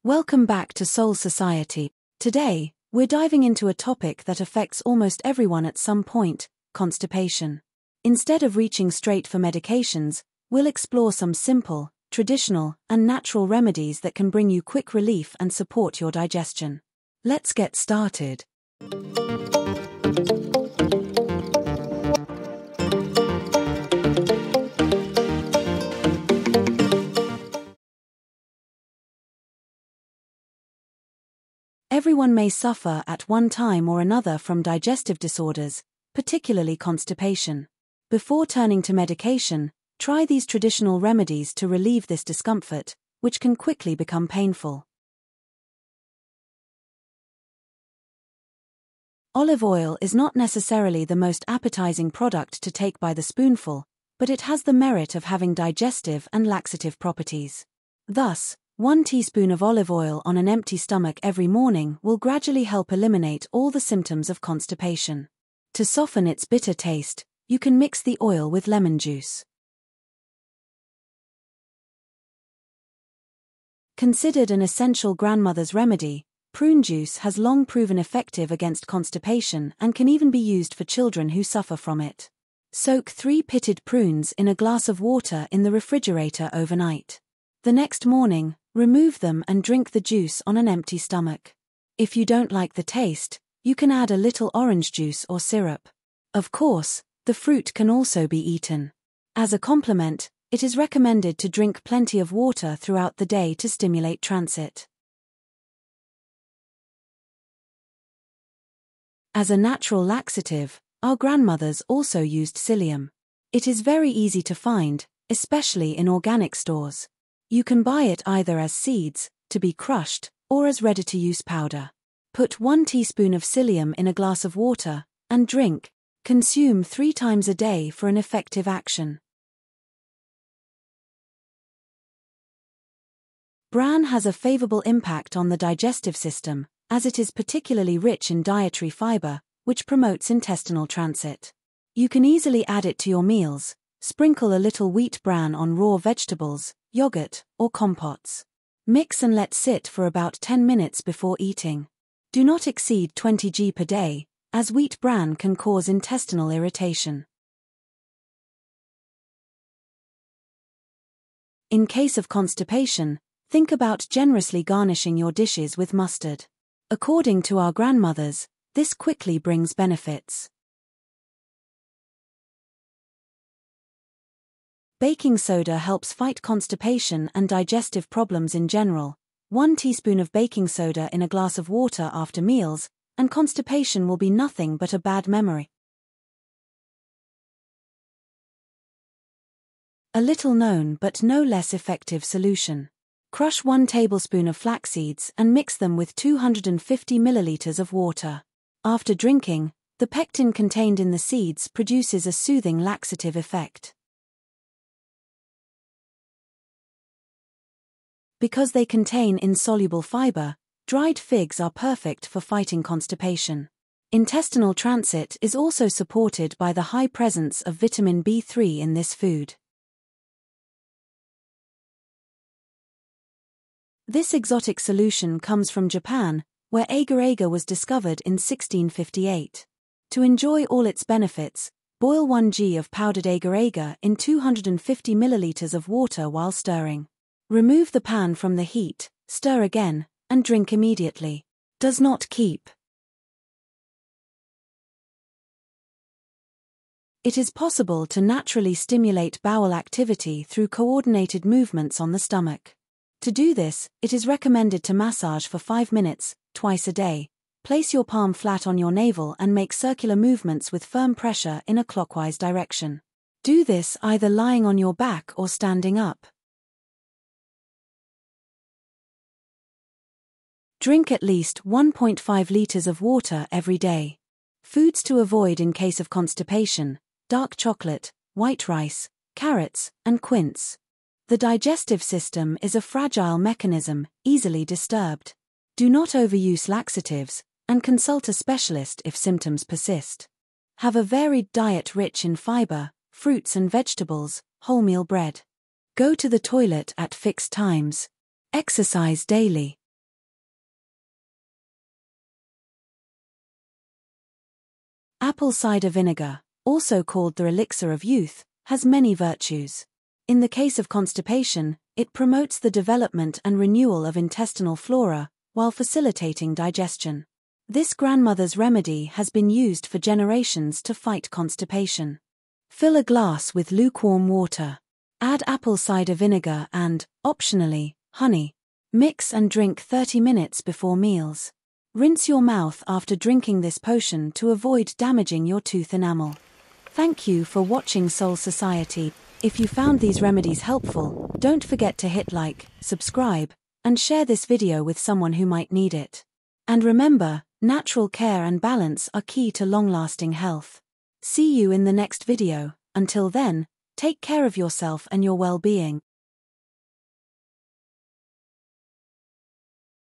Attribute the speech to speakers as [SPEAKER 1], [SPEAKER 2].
[SPEAKER 1] Welcome back to Soul Society. Today, we're diving into a topic that affects almost everyone at some point: constipation. Instead of reaching straight for medications, we'll explore some simple, traditional, and natural remedies that can bring you quick relief and support your digestion. Let's get started. Everyone may suffer at one time or another from digestive disorders, particularly constipation. Before turning to medication, try these traditional remedies to relieve this discomfort, which can quickly become painful. Olive oil is not necessarily the most appetizing product to take by the spoonful, but it has the merit of having digestive and laxative properties. Thus, 1 teaspoon of olive oil on an empty stomach every morning will gradually help eliminate all the symptoms of constipation. To soften its bitter taste, you can mix the oil with lemon juice. Considered an essential grandmother's remedy, prune juice has long proven effective against constipation and can even be used for children who suffer from it. Soak 3 pitted prunes in a glass of water in the refrigerator overnight. The next morning, remove them and drink the juice on an empty stomach. If you don't like the taste, you can add a little orange juice or syrup. Of course, the fruit can also be eaten. As a complement, it is recommended to drink plenty of water throughout the day to stimulate transit. As a natural laxative, our grandmothers also used psyllium. It is very easy to find, especially in organic stores. You can buy it either as seeds, to be crushed, or as ready-to-use powder. Put 1 teaspoon of psyllium in a glass of water, and drink. Consume 3 times a day for an effective action. Bran has a favorable impact on the digestive system, as it is particularly rich in dietary fiber, which promotes intestinal transit. You can easily add it to your meals. Sprinkle a little wheat bran on raw vegetables, yogurt, or compots. Mix and let sit for about 10 minutes before eating. Do not exceed 20 g per day, as wheat bran can cause intestinal irritation. In case of constipation, think about generously garnishing your dishes with mustard. According to our grandmothers, this quickly brings benefits. Baking soda helps fight constipation and digestive problems in general. 1 teaspoon of baking soda in a glass of water after meals, and constipation will be nothing but a bad memory. A little known but no less effective solution. Crush 1 tablespoon of flaxseeds and mix them with 250 milliliters of water. After drinking, the pectin contained in the seeds produces a soothing laxative effect. Because they contain insoluble fiber, dried figs are perfect for fighting constipation. Intestinal transit is also supported by the high presence of vitamin B3 in this food. This exotic solution comes from Japan, where agar-agar was discovered in 1658. To enjoy all its benefits, boil 1 g of powdered agar-agar in 250 milliliters of water while stirring. Remove the pan from the heat, stir again, and drink immediately. Does not keep. It is possible to naturally stimulate bowel activity through coordinated movements on the stomach. To do this, it is recommended to massage for 5 minutes, twice a day. Place your palm flat on your navel and make circular movements with firm pressure in a clockwise direction. Do this either lying on your back or standing up. Drink at least 1.5 liters of water every day. Foods to avoid in case of constipation: dark chocolate, white rice, carrots, and quince. The digestive system is a fragile mechanism, easily disturbed. Do not overuse laxatives, and consult a specialist if symptoms persist. Have a varied diet rich in fiber, fruits and vegetables, wholemeal bread. Go to the toilet at fixed times. Exercise daily. Apple cider vinegar, also called the elixir of youth, has many virtues. In the case of constipation, it promotes the development and renewal of intestinal flora, while facilitating digestion. This grandmother's remedy has been used for generations to fight constipation. Fill a glass with lukewarm water. Add apple cider vinegar and, optionally, honey. Mix and drink 30 minutes before meals. Rinse your mouth after drinking this potion to avoid damaging your tooth enamel. Thank you for watching Soul Society. If you found these remedies helpful, don't forget to hit like, subscribe, and share this video with someone who might need it. And remember, natural care and balance are key to long-lasting health. See you in the next video. Until then, take care of yourself and your well-being.